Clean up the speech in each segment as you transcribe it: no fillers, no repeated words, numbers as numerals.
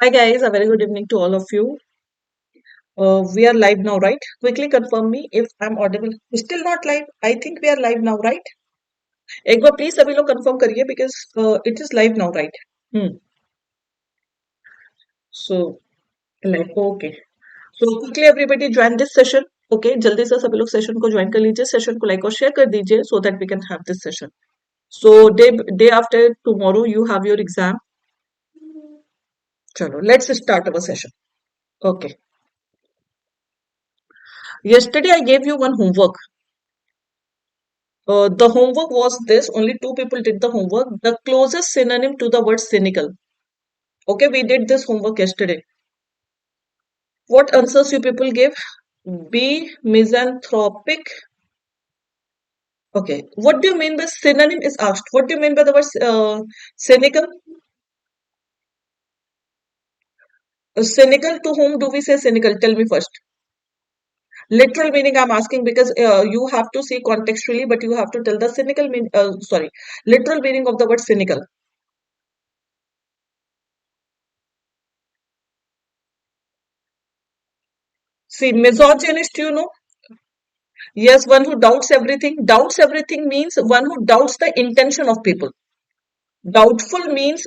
Hi guys, a very good evening to all of you. We are live now, right? Quickly confirm me if I'm audible. Still not live. I think we are live now, right? एक बार please सभी लोग confirm करिए because it is live now, right? Hmm. So live. Okay. So quickly everybody join this session. Okay. जल्दी से सभी लोग session को join कर लीजिए. Session को like और share कर दीजिए so that we can have this session. So day after tomorrow you have your exam. चलो let's start our session. Okay. Yesterday I gave you one homework. The homework was this, only two people did the homework. The closest synonym to the word cynical. Okay, we did this homework yesterday. What answers you people gave? B, misanthropic. Okay, what do you mean by synonym is asked? What do you mean by the word cynical? Cynical, to whom do we say cynical? Tell me first. Literal meaning I'm asking because you have to see contextually, but you have to tell the literal meaning of the word cynical. See, misogynist, you know. Yes, one who doubts everything. Doubts everything means one who doubts the intention of people. Doubtful means,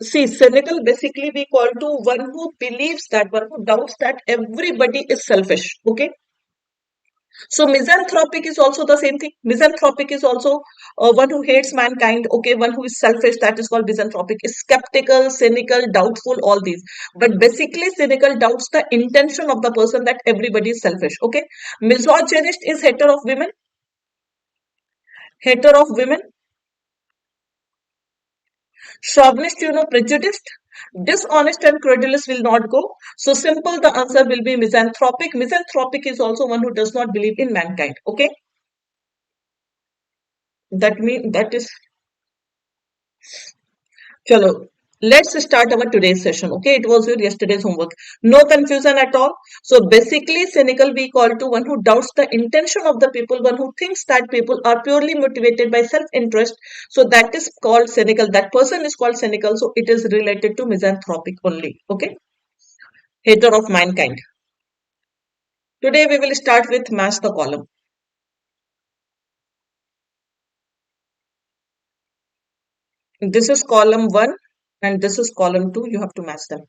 see, cynical basically we call to one who believes that, one who doubts that everybody is selfish. Okay. So misanthropic is also the same thing. Misanthropic is also one who hates mankind. Okay. One who is selfish. That is called misanthropic. Is skeptical, cynical, doubtful, all these. But basically, cynical doubts the intention of the person that everybody is selfish. Okay. Misogynist is hater of women. Hater of women. Chauvinist, you know, prejudiced, dishonest and credulous will not go. So simple, the answer will be misanthropic. Misanthropic is also one who does not believe in mankind. Okay, that is. Chalo, let's start our today's session. Okay, it was your yesterday's homework. No confusion at all. So basically, cynical we call to one who doubts the intention of the people, one who thinks that people are purely motivated by self-interest. So that is called cynical. That person is called cynical. So it is related to misanthropic only. Okay, hater of mankind. Today we will start with match the column. This is column 1 and this is column 2. You have to match them.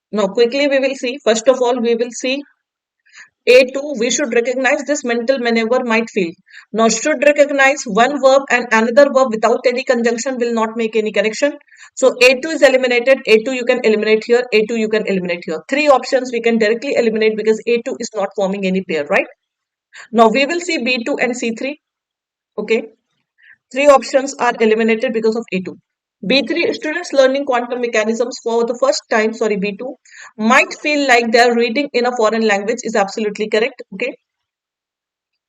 Now quickly we will see. First of all, we will see A2, we should recognize this mental maneuver might feel. Now, should recognize one verb and another verb without any conjunction will not make any connection. So, A2 is eliminated. A2 you can eliminate here. A2 you can eliminate here. Three options we can directly eliminate because A2 is not forming any pair, right? Now, we will see B2 and C3. Okay. Three options are eliminated because of A2. B3 students learning quantum mechanisms for the first time, sorry, B2 might feel like they are reading in a foreign language is absolutely correct. Okay.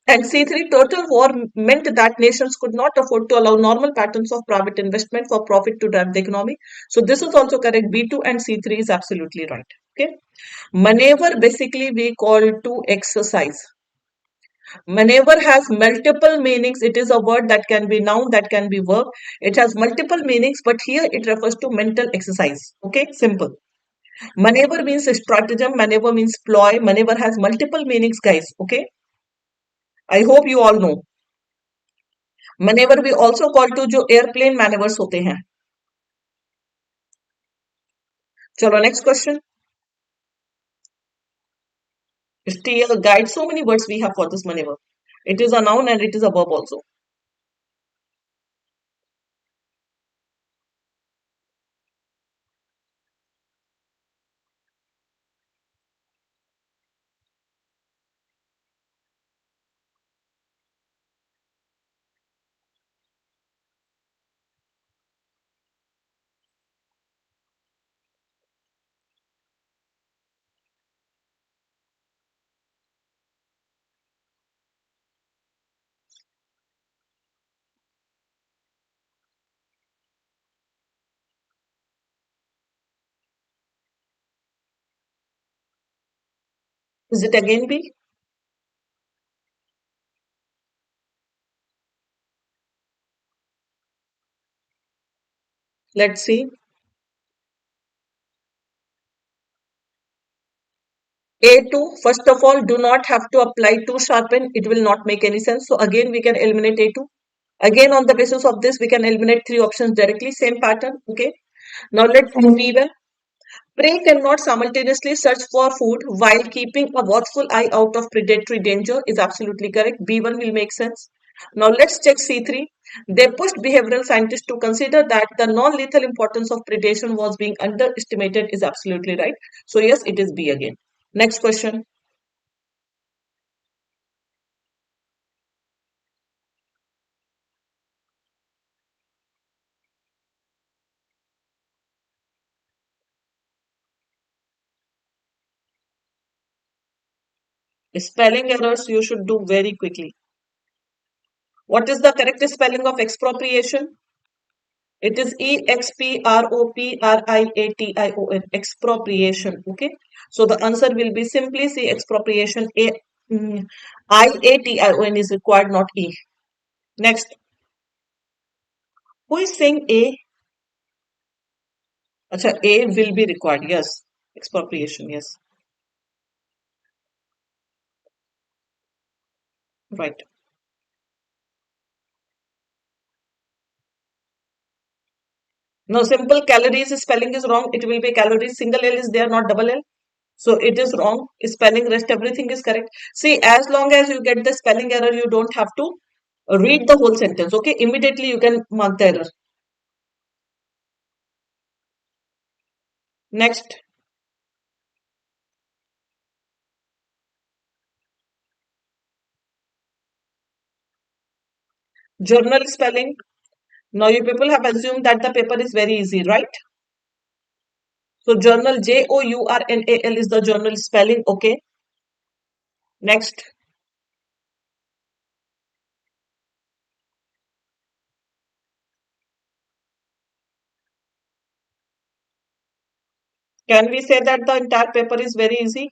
And C3 total war meant that nations could not afford to allow normal patterns of private investment for profit to drive the economy. So this is also correct. B2 and C3 is absolutely right. Okay. Maneuver basically we call to exercise. Maneuver has multiple meanings. It is a word that can be noun, that can be verb. It has multiple meanings, but here it refers to mental exercise. Okay, simple. Maneuver means stratagem. Maneuver means ploy. Maneuver has multiple meanings, guys. Okay, I hope you all know. Maneuver we also call to जो airplane maneuvers होते हैं. चलो next question. Steer, guide. So many words we have for this maneuver. It is a noun and it is a verb also. Is it again B? Let's see. A2, first of all, do not have to apply to sharpen. It will not make any sense. So again, we can eliminate A2. Again, on the basis of this, we can eliminate three options directly. Same pattern. Okay. Now let's see B1. Prey cannot simultaneously search for food while keeping a watchful eye out of predatory danger is absolutely correct. B1 will make sense. Now let's check C3. They pushed behavioral scientists to consider that the non-lethal importance of predation was being underestimated is absolutely right. So yes, it is B again. Next question. Spelling errors you should do very quickly. What is the correct spelling of expropriation? It is expropriation. Expropriation. Okay. So the answer will be simply C. Expropriation. IATION is required, not E. Next. Who is saying A? Acha, A will be required. Yes. Expropriation. Yes. Right. No, simple calories spelling is wrong. It will be calories. Single L is there, not double L. So it is wrong. Spelling, rest everything is correct. See, as long as you get the spelling error, you don't have to read the whole sentence. Okay, immediately you can mark the error. Next, journal spelling. Now you people have assumed that the paper is very easy, right? So journal, JOURNAL is the journal spelling. Okay. Next, can we say that the entire paper is very easy?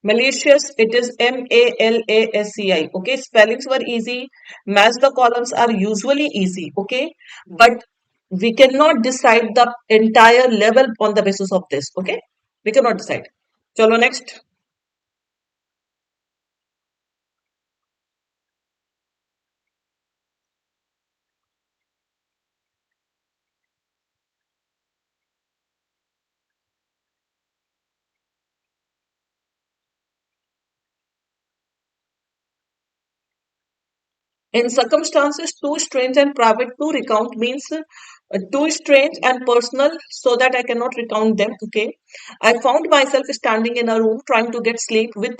Malicious, it is MALASCI. Okay, spellings were easy. Match the columns are usually easy. Okay, but we cannot decide the entire level on the basis of this. Okay, we cannot decide. Chalo, next. In circumstances too strange and private to recount means too strange and personal so that I cannot recount them. Okay. I found myself standing in a room trying to get sleep with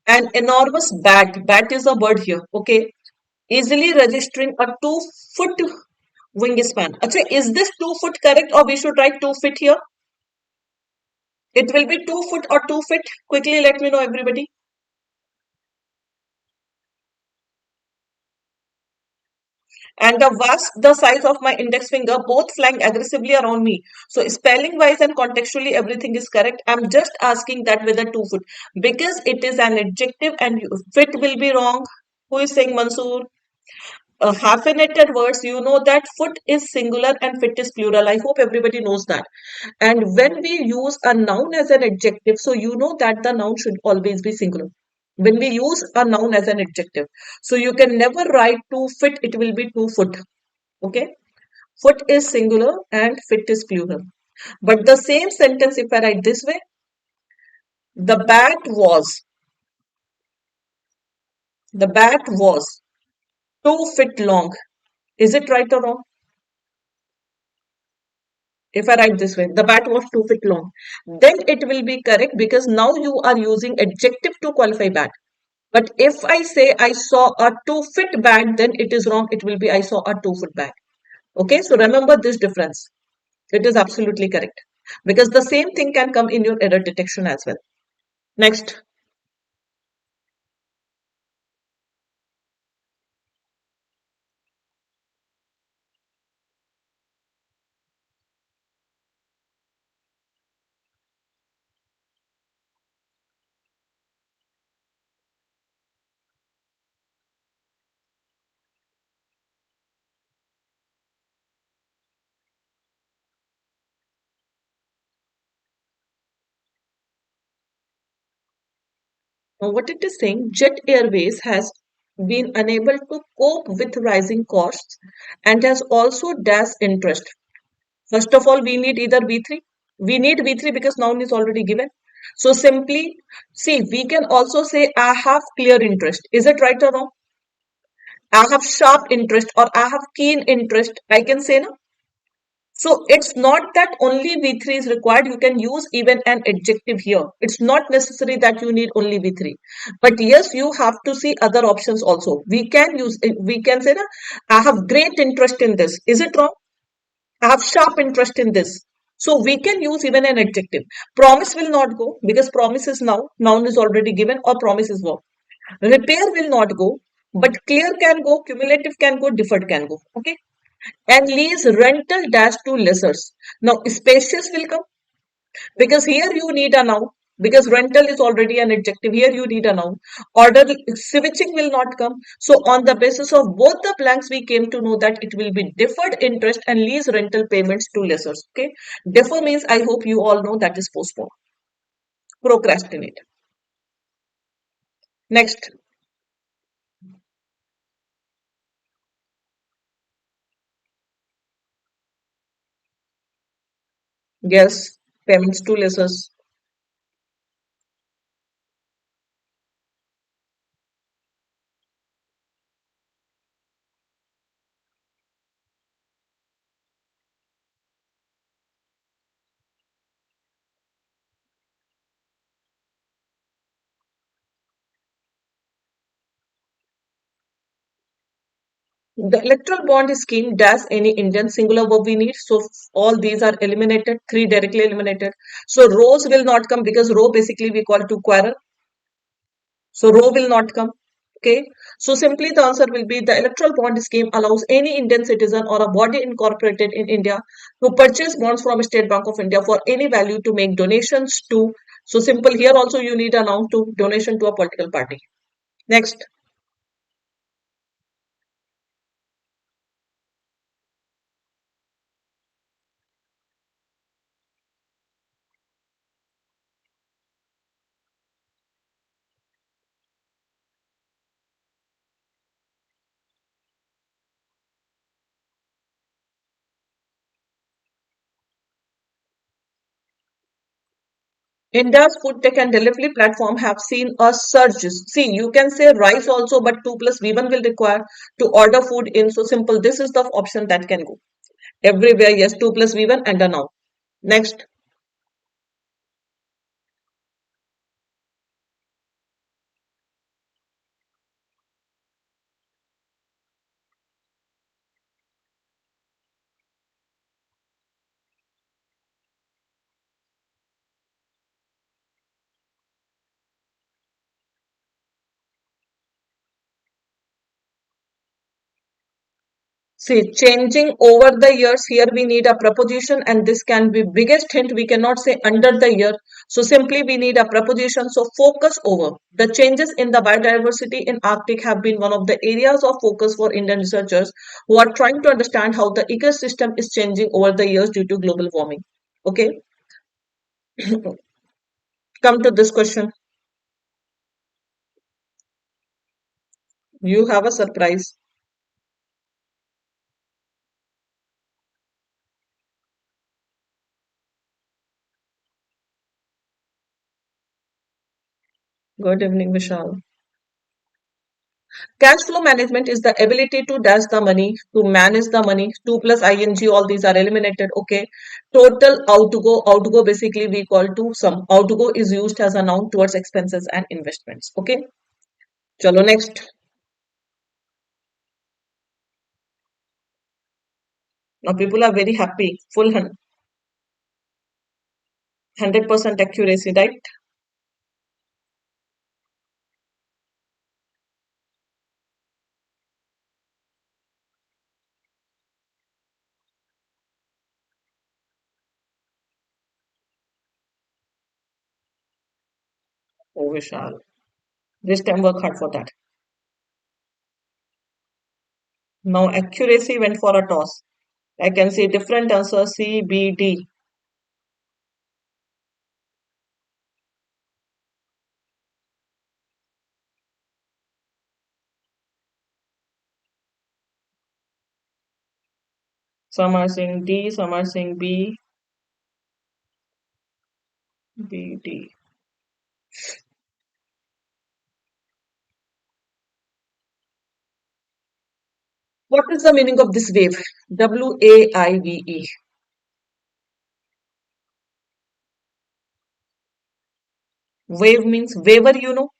an enormous bat. Bat is a bird here. Okay. Easily registering a 2 foot wingspan. Achha, is this 2 foot correct or we should write 2 feet here? It will be 2 foot or 2 feet. Quickly let me know, everybody. And the size of my index finger, both flying aggressively around me. So spelling wise and contextually, everything is correct. I'm just asking that whether 2 foot because it is an adjective and fit will be wrong. Who is saying Mansoor? Hyphenated words, you know that foot is singular and fit is plural. I hope everybody knows that. And when we use a noun as an adjective, so you know that the noun should always be singular. When we use a noun as an adjective, so you can never write 2 foot, it will be 2 foot. Okay. Foot is singular and fit is plural. But the same sentence, if I write this way, the bat was, the bat was 2 feet long. Is it right or wrong? If I write this way, the bat was 2 feet long, then it will be correct because now you are using adjective to qualify bat. But if I say I saw a 2 foot bat, then it is wrong. It will be I saw a 2 foot bat. Okay, so remember this difference. It is absolutely correct because the same thing can come in your error detection as well. Next, Now, what it is saying, Jet Airways has been unable to cope with rising costs and has also dashed interest. First of all, we need either V3. We need V3 because noun is already given. So simply, see, we can also say I have clear interest. Is it right or wrong? I have sharp interest or I have keen interest. I can say no. So it's not that only V3 is required. You can use even an adjective here. It's not necessary that you need only V3. But yes, you have to see other options also. We can use, we can say, na, I have great interest in this. Is it wrong? I have sharp interest in this. So we can use even an adjective. Promise will not go because promise is noun. Noun is already given or promise is verb. Repair will not go, but clear can go, cumulative can go, deferred can go. Okay. And lease rental dash to lessers. Now, spacious will come because here you need a noun because rental is already an adjective. Here you need a noun. Order switching will not come. So, on the basis of both the blanks, we came to know that it will be deferred interest and lease rental payments to lessers. Okay, defer means I hope you all know that is postpone, procrastinate. Next, yes, payments to lessers. The electoral bond scheme does any Indian singular verb we need. So all these are eliminated, three directly eliminated. So rows will not come because row basically we call to quarrel. So row will not come. Okay. So simply the answer will be the electoral bond scheme allows any Indian citizen or a body incorporated in India to purchase bonds from State Bank of India for any value to make donations to. So simple here also you need a noun to donation to a political party. Next. India's food tech and delivery platform have seen a surge. See, you can say rice also, but 2 plus V1 will require to order food in. So simple. This is the option that can go. Everywhere, yes, 2 plus V1 and a now. Next. See, changing over the years, here we need a preposition and this can be biggest hint. We cannot say under the year. So simply we need a preposition. So focus over. The changes in the biodiversity in Arctic have been one of the areas of focus for Indian researchers who are trying to understand how the ecosystem is changing over the years due to global warming. Okay, come to this question. You have a surprise. Good evening, Vishal. Cash flow management is the ability to dash the money, to manage the money. 2 plus ing, all these are eliminated. Okay. Total outgo, outgo basically we call to sum. Outgo is used as a noun towards expenses and investments. Okay. Chalo next. Now people are very happy. Full 100% accuracy, right? Oh, Vishal. This time work hard for that. Now accuracy went for a toss. I can see different answer C, B, D. Some are saying D, some are saying B, B, D. What is the meaning of this wave? WAIVE. Wave means waver, you know.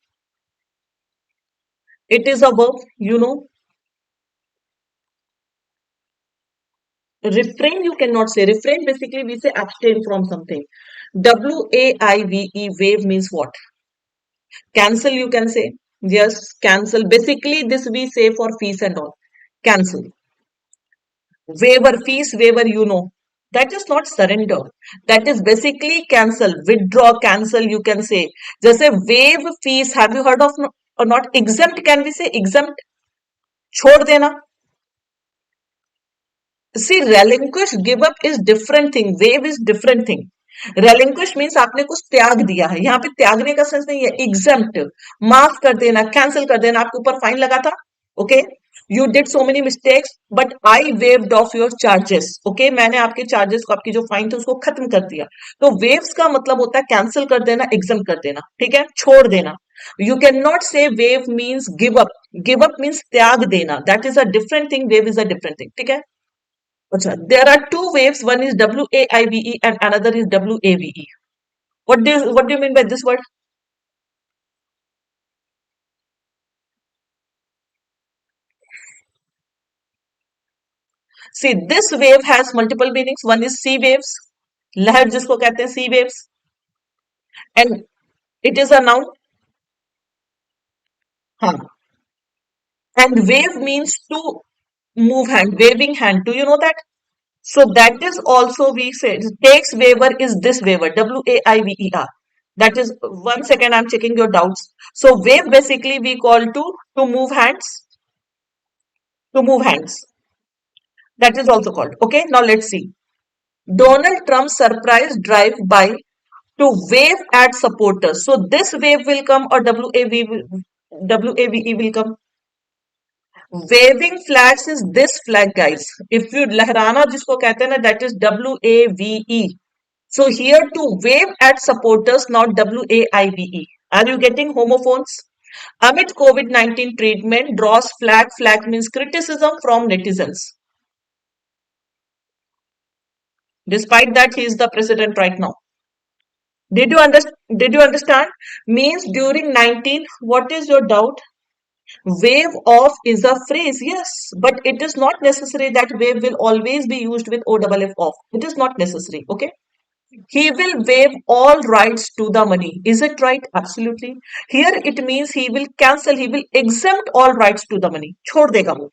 It is a verb, you know. Refrain, you cannot say. Refrain, basically, we say abstain from something. WAIVE, wave means what? Cancel, you can say. Yes, cancel. Basically, this we say for fees and all. Cancel. Waiver, fees waiver, you know. That is not surrender. That is basically cancel. Withdraw, cancel, you can say. Just say waive fees. Have you heard of or not? Exempt, can we say exempt? छोड़ देना. See, relinquish, give up is different thing. Waive is different thing. Relinquish means आपने कुछ त्याग दिया है. यहाँ पे त्यागने का सेंस नहीं है. Exempt, माफ कर देना, कैंसिल कर देना. आपके ऊपर फाइन लगा था. Okay, you did so many mistakes, but I waived off your charges. Okay, मैंने आपके चार्जेस को, आपकी जो फाइन थे उसको खत्म कर दिया. तो waves का मतलब होता है कैंसिल कर देना, exempt कर देना. ठीक है, छोड़ देना. You cannot say waive means give up. Give up means त्याग देना. That is a different thing. Waive is a different thing. ठीक है. Acha, there are two waves. One is WAIVE and another is WAVE. What do you mean by this word? See, this wave has multiple meanings. One is sea waves, लहर जिसको कहते हैं sea waves, and it is a noun. हाँ. And wave means to move hand, waving hand. Do you know that? So that is also we say takes waiver is this waiver, WAIVER. That is 1 second. I'm checking your doubts. So wave basically we call to move hands, to move hands. That is also called. Okay, now let's see. Donald Trump's surprise drive by to wave at supporters. So this wave will come or WAVE will come. Waving flags is this flag, guys. If you lahrana jisko kehte hain na, that is WAVE. So here to wave at supporters, not WAIVE. Are you getting homophones? Amid COVID-19 treatment, draws flag. Flag means criticism from netizens. Despite that, he is the president right now. Did you understand? Means during 19, what is your doubt? Wave off is a phrase, yes, but it is not necessary that wave will always be used with OFF off. It is not necessary, okay? He will waive all rights to the money. Is it right? Absolutely. Here it means he will cancel, he will exempt all rights to the money. छोड़ देगा वो.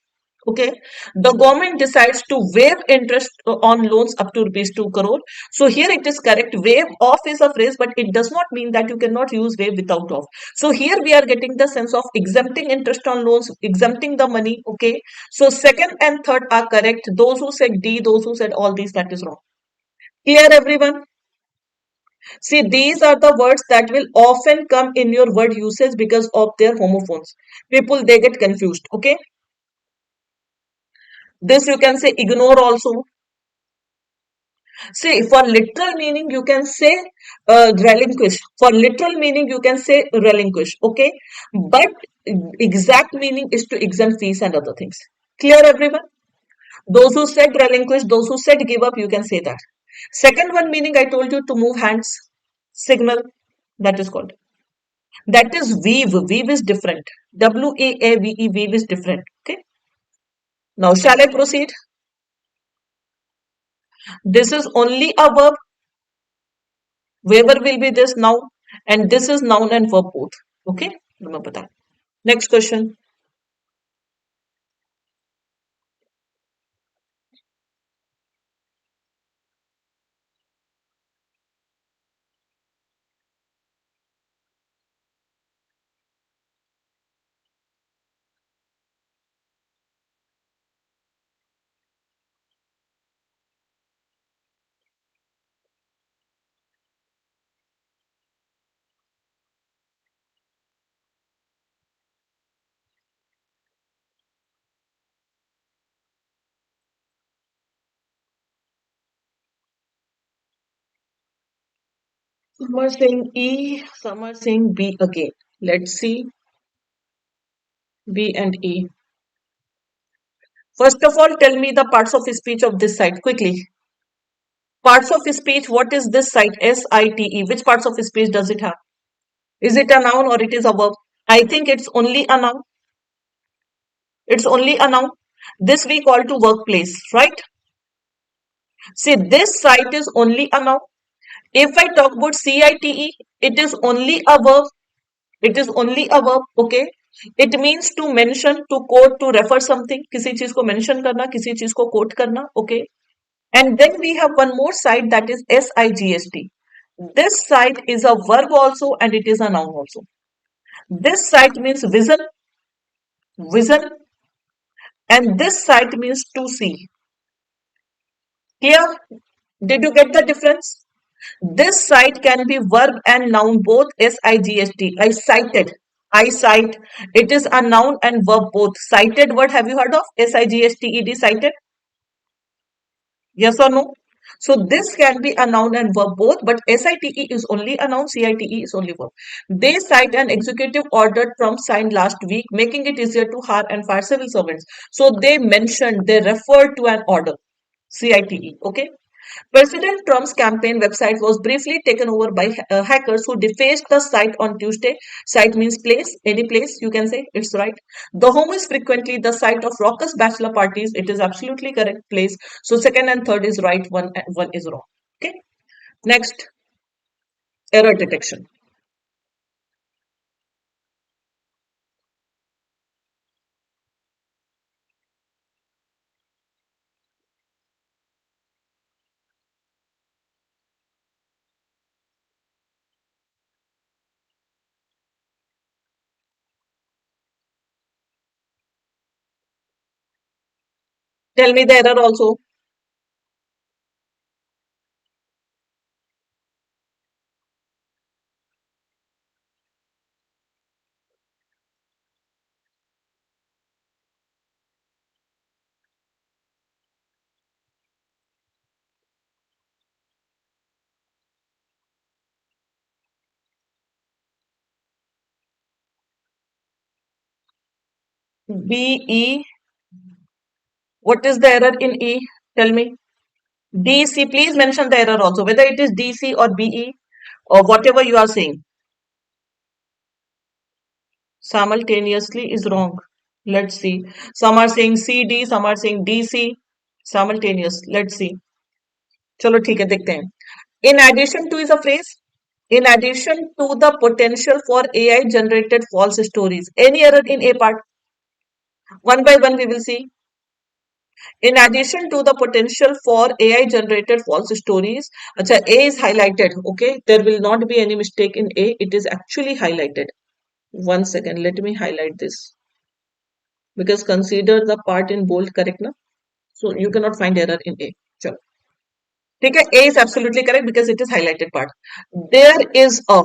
Okay. The government decides to waive interest on loans up to rupees 2 crore. So here it is correct. Waive off is a phrase, but it does not mean that you cannot use waive without off. So here we are getting the sense of exempting interest on loans, exempting the money. Okay. So second and third are correct. Those who said D, those who said all these, that is wrong. Clear, everyone? See, these are the words that will often come in your word usage because of their homophones. People, they get confused. Okay. This you can say ignore also. See, for literal meaning, you can say relinquish. For literal meaning, you can say relinquish. Okay. But exact meaning is to exempt fees and other things. Clear, everyone? Those who said relinquish, those who said give up, you can say that. Second one meaning I told you to move hands, signal, that is called. That is weave. Weave is different. WAAVE, weave is different. Okay. Now, shall I proceed? This is only a verb. Waiver will be this now, and this is noun and verb both. Okay. Remember that. Next question. Some are saying E, some are saying B again. Let's see B and E. First of all, tell me the parts of speech of this site quickly. Parts of speech, what is this site? SITE. Which parts of speech does it have? Is it a noun or it is a verb? I think it's only a noun. It's only a noun. This we call to workplace, right? See, this site is only a noun. If I talk about CITE, it is only a verb. It is only a verb, okay? It means to mention, to quote, to refer something. किसी चीज को mention करना, किसी चीज को quote करना, okay? And then we have one more side that is SIGST. This side is a verb also and it is a noun also. This side means vision, vision, and this side means to see. Clear? Did you get the difference? This site can be verb and noun both. SIGST. I cited. I cite. It is a noun and verb both. Cited word have you heard of? SIGSTED cited. Yes or no? So this can be a noun and verb both, but SITE is only a noun, CITE is only verb. They cite an executive order Trump signed last week, making it easier to hire and fire civil servants. So they mentioned, they referred to an order, CITE. Okay. President Trump's campaign website was briefly taken over by hackers who defaced the site on Tuesday. Site means place, any place you can say, it's right. The home is frequently the site of raucous bachelor parties. It is absolutely correct place. So second and third is right, one is wrong. Okay. Next, error detection. Tell me the error also. BE. What is the error in E? Tell me. DC. Please mention the error also, whether it is DC or BE or whatever you are saying. Simultaneously is wrong. Let's see. Some are saying CD, some are saying DC. Simultaneous. Let's see. चलो ठीक है देखते हैं. In addition to is a phrase. In addition to the potential for AI generated false stories. Any error in A part? One by one we will see. In addition to the potential for AI generated false stories. Acha, A is highlighted. Okay. There will not be any mistake in A. It is actually highlighted. One second. Let me highlight this. Because consider the part in bold correct na. So you cannot find error in A. Chalo. ठीक है, A is absolutely correct because it is highlighted part. There is a.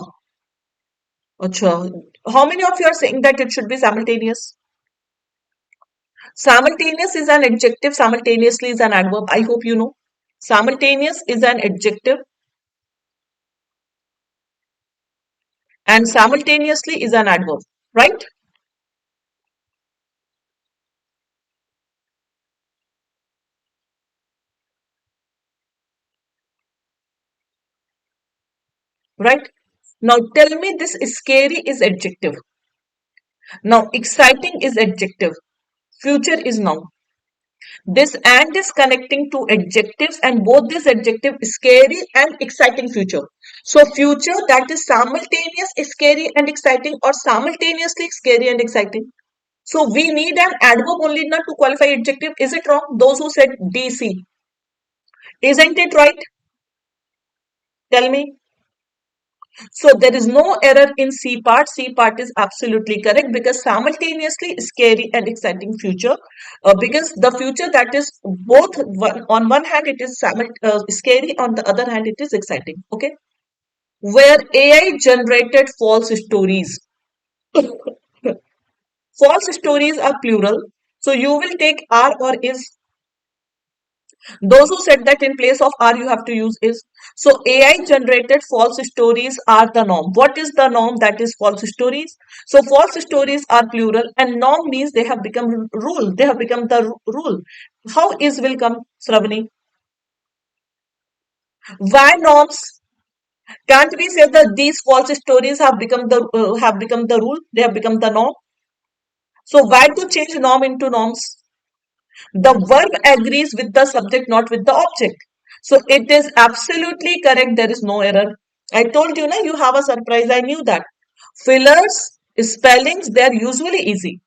Acha. How many of you are saying that it should be simultaneous? Simultaneous is an adjective. Simultaneously is an adverb. I hope you know. Simultaneous is an adjective and simultaneously is an adverb. Right? Right? Now tell me this scary is adjective. Now exciting is adjective. Future is noun. This and is connecting to adjectives and both this adjective scary and exciting future. So future that is simultaneous scary and exciting or simultaneously scary and exciting. So we need an adverb only not to qualify adjective. Is it wrong? Those who said DC. Isn't it right? Tell me. So there is no error in C part. C part is absolutely correct because simultaneously scary and exciting future. Because the future that is both on one hand it is scary, on the other hand it is exciting. Okay. Where AI generated false stories. False stories are plural. So you will take are or is. Those who said that in place of are you have to use is. So AI generated false stories are the norm. What is the norm? That is false stories. So false stories are plural and norm means they have become rule. They have become the rule. How is will come, Sravani? Why norms? Can't we say that these false stories have become the rule? They have become the norm. So why to change norm into norms? The verb agrees with the subject, not with the object. So it is absolutely correct. There is no error. I told you, na, you have a surprise. I knew that. Fillers, spellings, they are usually easy.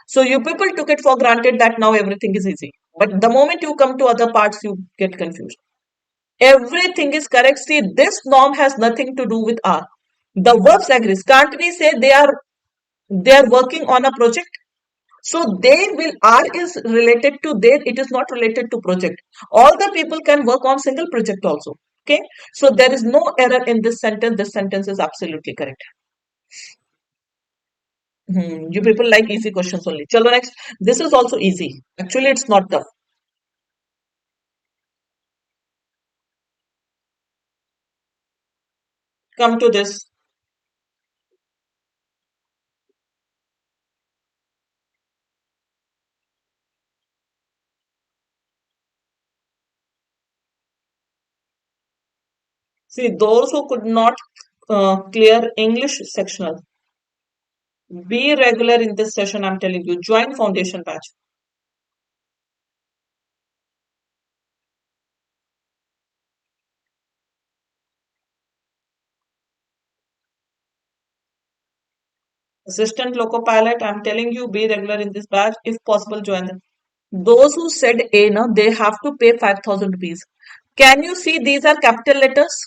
So you people took it for granted that now everything is easy. But the moment you come to other parts, you get confused. Everything is correct. See, this norm has nothing to do with R. The verbs agrees. Can't we say they are working on a project? So they will R is related to there, it is not related to project. All the people can work on single project also. Okay. So there is no error in this sentence. This sentence is absolutely correct. You people like easy questions only. Chalo next. This is also easy. Actually, it's not tough. Come to this. See, those who could not clear English sectional, be regular in this session. I'm telling you, join foundation batch. Assistant Loco Pilot, I'm telling you, be regular in this batch. If possible, join them. Those who said A, no, they have to pay 5,000 rupees. Can you see these are capital letters?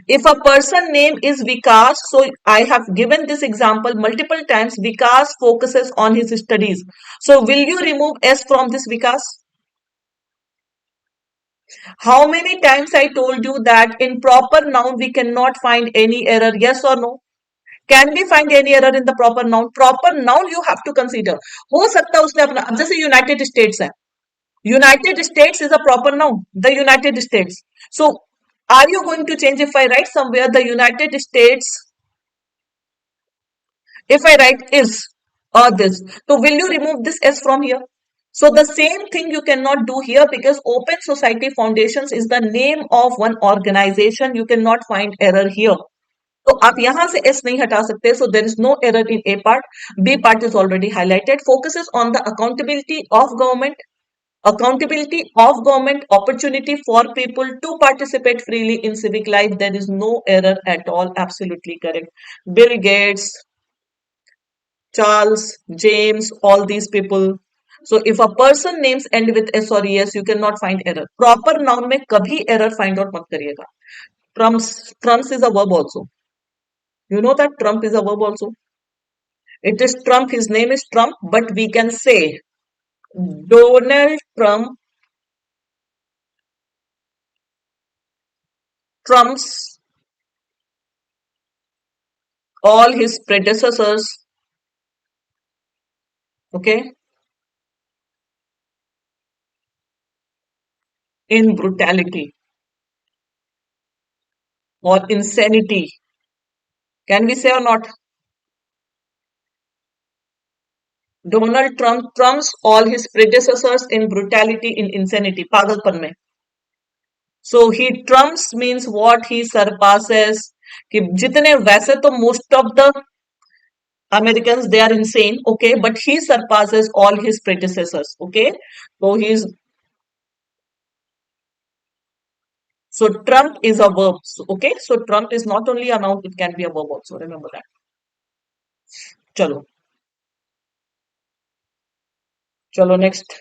If a person name is Vikas, so I have given this example multiple times. Vikas focuses on his studies. So will you remove S from this Vikas? How many times I told you that in proper noun we cannot find any error? Yes or no? Can we find any error in the proper noun? Proper noun you have to consider. हो सकता है उसने अपना अब जैसे United states है. United States is a proper noun. The United States. So, are you going to change if I write somewhere the United States? If I write is or this, so will you remove this S from here? So the same thing you cannot do here because Open Society Foundations is the name of one organization. You cannot find error here. तो आप यहां से S नहीं हटा सकते. So there is no error in A part. B part is already highlighted. Focuses on the accountability of government. Accountability of government, opportunity for people to participate freely in civic life. There is no error at all. Absolutely correct. Bill Gates, Charles, James, all these people. So if a person names end with S or ES, you cannot find error. Proper noun में कभी error find out मत करिएगा. Trumps is a verb also. You know that Trump is a verb also. It is Trump. His name is Trump, but we can say Donald Trump trumps all his predecessors. Okay, in brutality or insanity. Can we say or not? Donald Trump trumps all his predecessors in brutality, in insanity. पागलपन में. So he trumps means what he surpasses. कि जितने वैसे तो most of the Americans they are insane, okay, but he surpasses all his predecessors, okay. So he's so Trump is a verb, okay. So Trump is not only a noun; it can be a verb also. Remember that. चलो चलो next.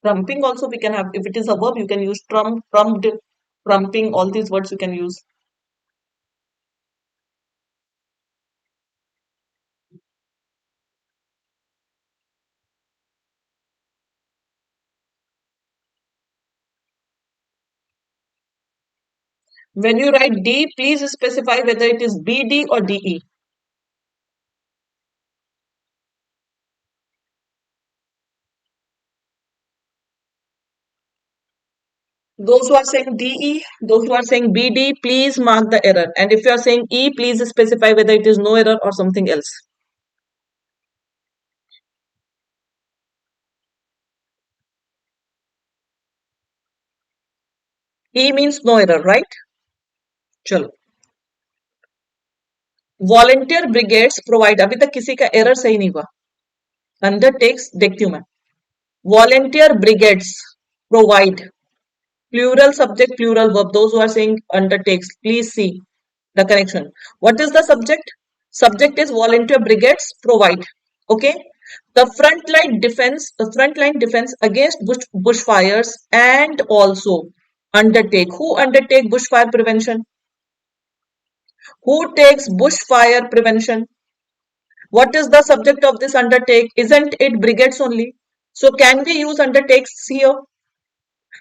Trumping also we can have. If it is a verb, you can use trumped, trumping. All these words you can use. When you write D, please specify whether it is BD or DE. Those who are saying DE, those who are saying BD, please mark the error. And if you are saying E, please specify whether it is no error or something else. E means no error, right? चलो. Volunteer brigades provide. अभी तक किसी का error सही नहीं हुआ. Undertakes देखती हूँ मैं. Volunteer brigades provide. Plural subject, plural verb. Those who are saying undertakes, please see the connection. What is the subject? Subject is volunteer brigades provide. Okay. The frontline defense against bushfires and also undertake. Who undertake bushfire prevention? Who takes bushfire prevention? What is the subject of this undertake? Isn't it brigades only? So can we use undertakes here?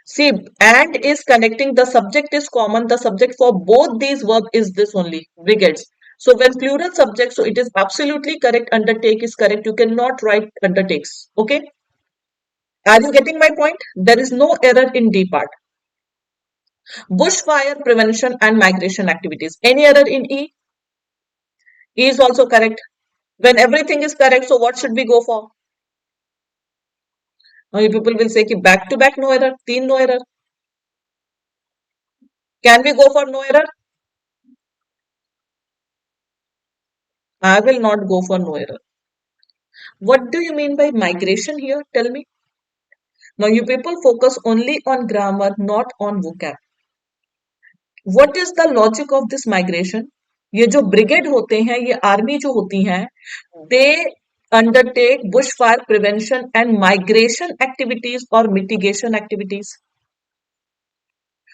See, and is connecting, the subject is common. The subject for both these verbs is this only, brigades. So when plural subject, so it is absolutely correct. Undertake is correct. You cannot write undertakes. Okay. Are you getting my point? There is no error in D part. Bushfire prevention and migration activities. Any error in E? E is also correct. When everything is correct, so what should we go for? Now you people will say ki back to back no error, teen no error. Can we go for no error? I will not go for no error. What do you mean by migration here? Tell me. Now you people focus only on grammar, not on vocab. What is the logic of this migration? ये जो brigade होते हैं, ये army जो होती हैं, they undertake bushfire prevention and migration activities or mitigation activities.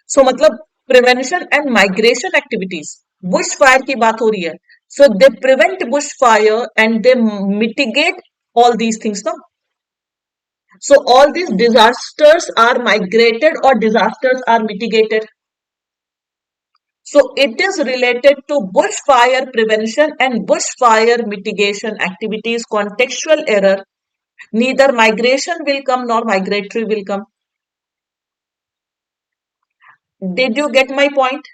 So मतलब prevention and migration activities. Bushfire की बात हो रही है. So they prevent bushfire and they mitigate all these things, no? So all these disasters are migrated or disasters are mitigated. So it is related to bushfire prevention and bushfire mitigation activities. Contextual error. Neither migration will come nor migratory will come. Did you get my point?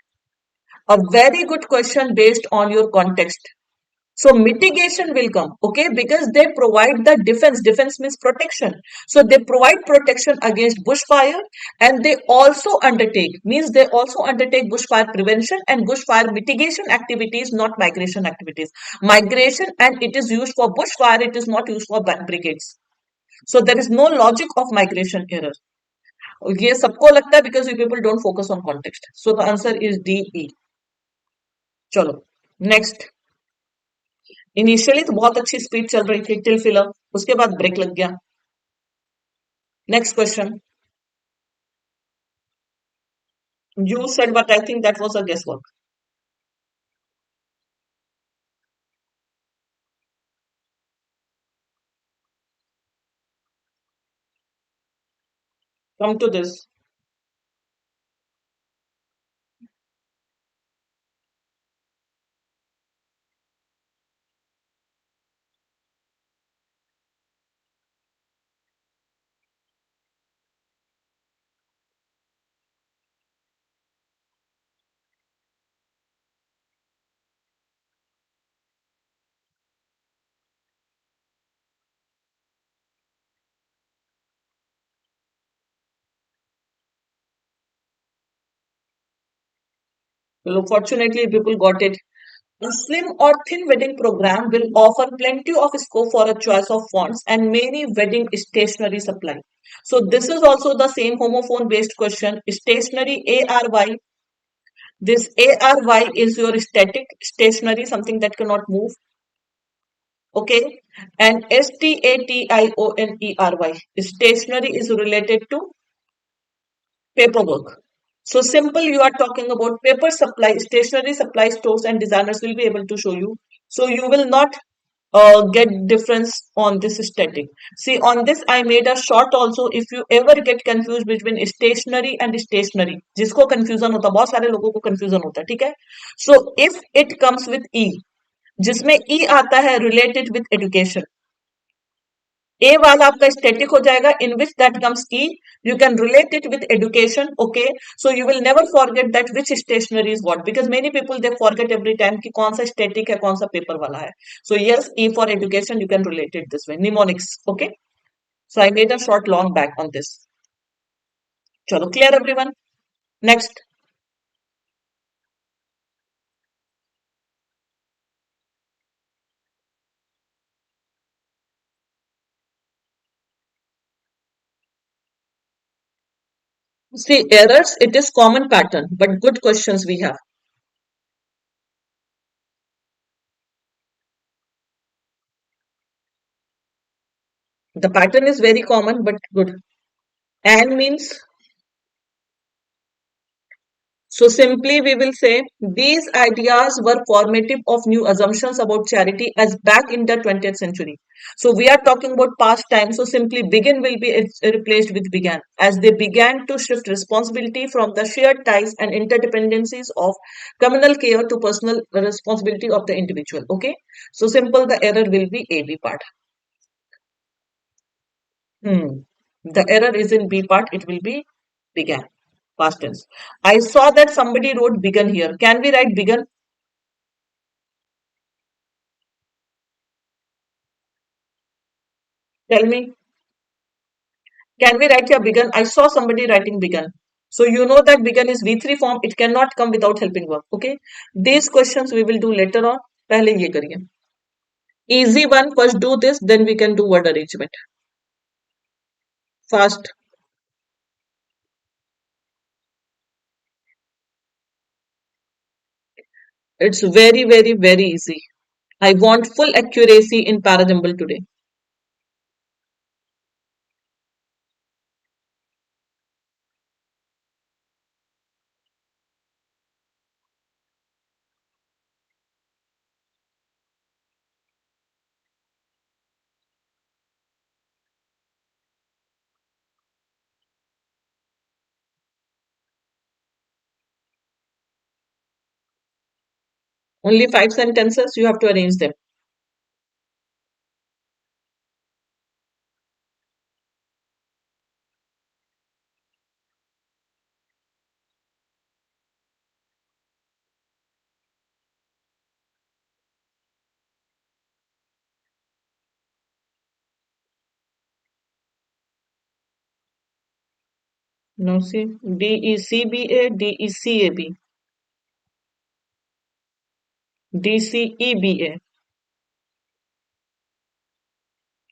A very good question based on your context. So mitigation will come, okay, because they provide the defense. Defense means protection. So they provide protection against bushfire, and they also undertake, means they also undertake bushfire prevention and bushfire mitigation activities, not migration activities. Migration, and it is used for bushfire, it is not used for brigades. So there is no logic of migration error. ये सबको लगता है because you people don't focus on context. So the answer is D, E. चलो next. Initially तो बहुत अच्छी speed चल रही थी टिल फिलर, उसके बाद ब्रेक लग गया. Next question. You said but I think that was a guess work. Come to this. Fortunately, people got it. A slim or thin wedding program will offer plenty of scope for a choice of fonts and many wedding stationery supply. So this is also the same homophone based question. Stationery ARY. This ARY is your static stationery, something that cannot move. Okay. And STATIONERY. Stationery is related to paperwork. So simple, you are talking about paper supply, stationery supply stores and designers will be able to show you. So you will not get difference on this static. See, on this I made a short also. If you ever get confused between stationary and stationary, जिसको confusion होता है, बहुत सारे लोगों को confusion होता है, ठीक है. So if it comes with e, जिसमें e आता है related with education, ए वाला आपका स्टैटिक हो जाएगा, in which that comes E, you can relate it with education. Okay, so you will never forget that which stationery is what, because many people they forget every time कि कौन सा static है कौन सा paper वाला है. So yes, E for education, you can relate it this way, mnemonics. Okay, so I made a short long back on this. चलो, clear everyone? Next. See, errors, it is common pattern, but good questions we have. The pattern is very common, but good. And means, so simply we will say these ideas were formative of new assumptions about charity as back in the 20th century. So we are talking about past time. So simply begin will be replaced with began, as they began to shift responsibility from the shared ties and interdependencies of communal care to personal responsibility of the individual. Okay. So simple, the error will be A B part. The error is in B part. It will be began. Past tense. I saw that somebody wrote begun here. Can we write begun? Tell me. Can we write here begun? I saw somebody writing begun. So you know that begun is V3 form. It cannot come without helping verb. Okay. These questions we will do later on. पहले ये करिए. Easy one. First do this. Then we can do word arrangement. Fast. It's very, very, very easy. I want full accuracy in Parajumble today. Only 5 sentences. You have to arrange them. Now see, DECBA, DECAB, DCEBA,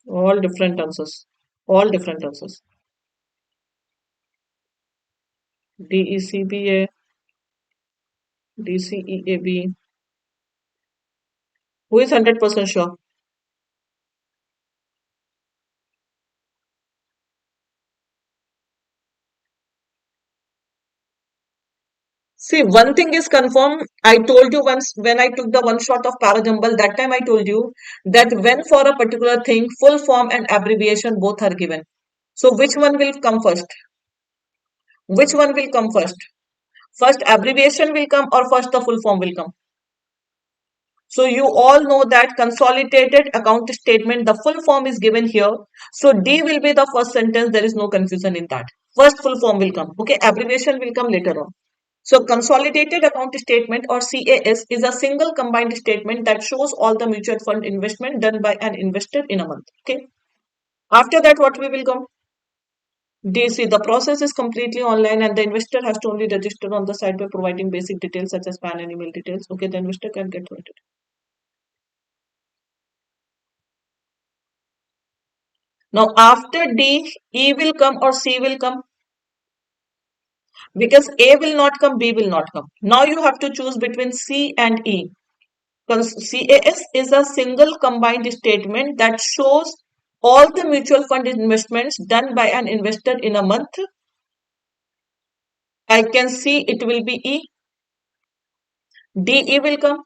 all different answers, all different answers. DECBA, DCEAB. Who is 100% sure? See, one thing is confirmed. I told you once when I took the one shot of Parajumble, that time I told you that when for a particular thing, full form and abbreviation both are given. So which one will come first? Which one will come first? First abbreviation will come or first the full form will come? So you all know that consolidated account statement, the full form is given here. So D will be the first sentence. There is no confusion in that. First full form will come. Okay, abbreviation will come later on. So consolidated account statement or CAS is a single combined statement that shows all the mutual fund investment done by an investor in a month. Okay. After that, what we will come? DC. The process is completely online and the investor has to only register on the site by providing basic details such as PAN and email details. Okay, the investor can get started. Now after D, E will come or C will come. Because A will not come, B will not come. Now you have to choose between C and E. CAS is a single combined statement that shows all the mutual fund investments done by an investor in a month. I can see it will be E. DE will come.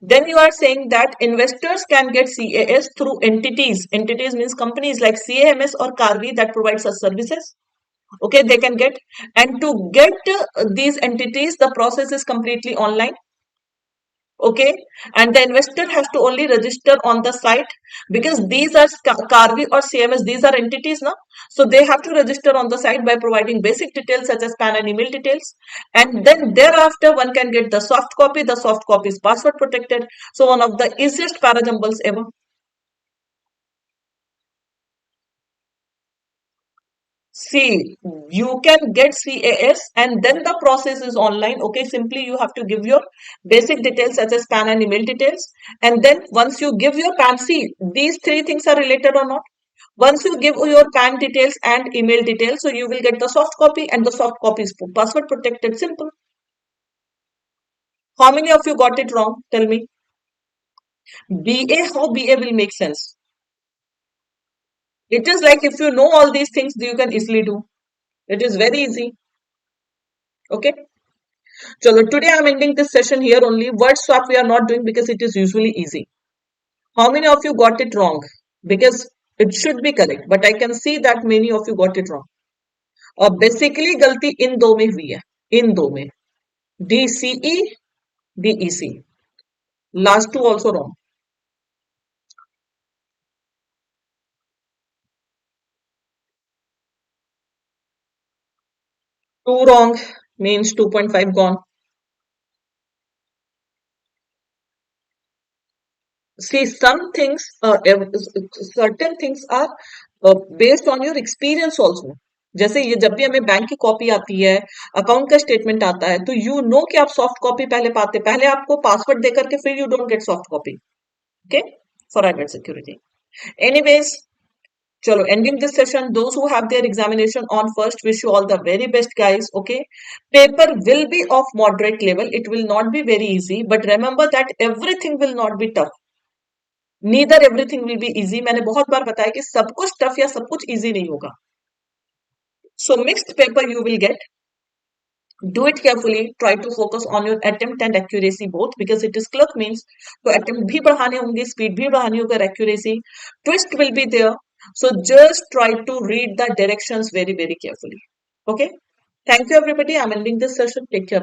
Then you are saying that investors can get CAS through entities. Entities means companies like CAMS or Carvi that provide such services. Okay, they can get. And to get these entities, the process is completely online. Okay, and the investor has to only register on the site, because these are Carvi or CMS, these are entities now, so they have to register on the site by providing basic details such as PAN and email details, and then thereafter one can get the soft copy. The soft copy is password protected, so one of the easiest parajumbles ever. See, you can get CAS and then the process is online. Okay, simply you have to give your basic details such as PAN and email details. And then once you give your PAN, see, these three things are related or not. Once you give your PAN details and email details, so you will get the soft copy, and the soft copy is password protected. Simple. How many of you got it wrong? Tell me. BA, how BA will make sense? It is like if you know all these things, you can easily do. It is very easy. Okay. Chalo, today I'm ending this session here only. Word swap we are not doing because it is usually easy. How many of you got it wrong? Because it should be correct, but I can see that many of you got it wrong. और basically गलती इन दो में हुई है, इन दो में, DCE, DEC. Last two also wrong. Two wrong means 2.5 gone. See, some things, certain things are based on your experience also. जैसे ये जब भी हमें बैंक की कॉपी आती है, अकाउंट का स्टेटमेंट आता है, तो यू नो कि आप सॉफ्ट कॉपी पहले पाते, पहले आपको पासवर्ड दे करके फिर you don't get soft copy. Okay, for identity security. Anyways, चलो, ending this session. Those who have their examination on first, wish you all the very best, guys. Okay, paper will be of moderate level. It will not be very easy, but remember that everything will not be tough. Neither everything will be easy. मैंने बहुत बार बताया कि सब कुछ tough या सब कुछ easy नहीं होगा. So mixed paper you will get. Do it carefully. Try to focus on your attempt and accuracy both, because it is clerk means, तो attempt भी बढ़ाने होंगे, speed भी बढ़ानी होगा, accuracy. Twist will be there. So just try to read the directions very, very carefully. Okay. Thank you, everybody. I'm ending this session. Take care.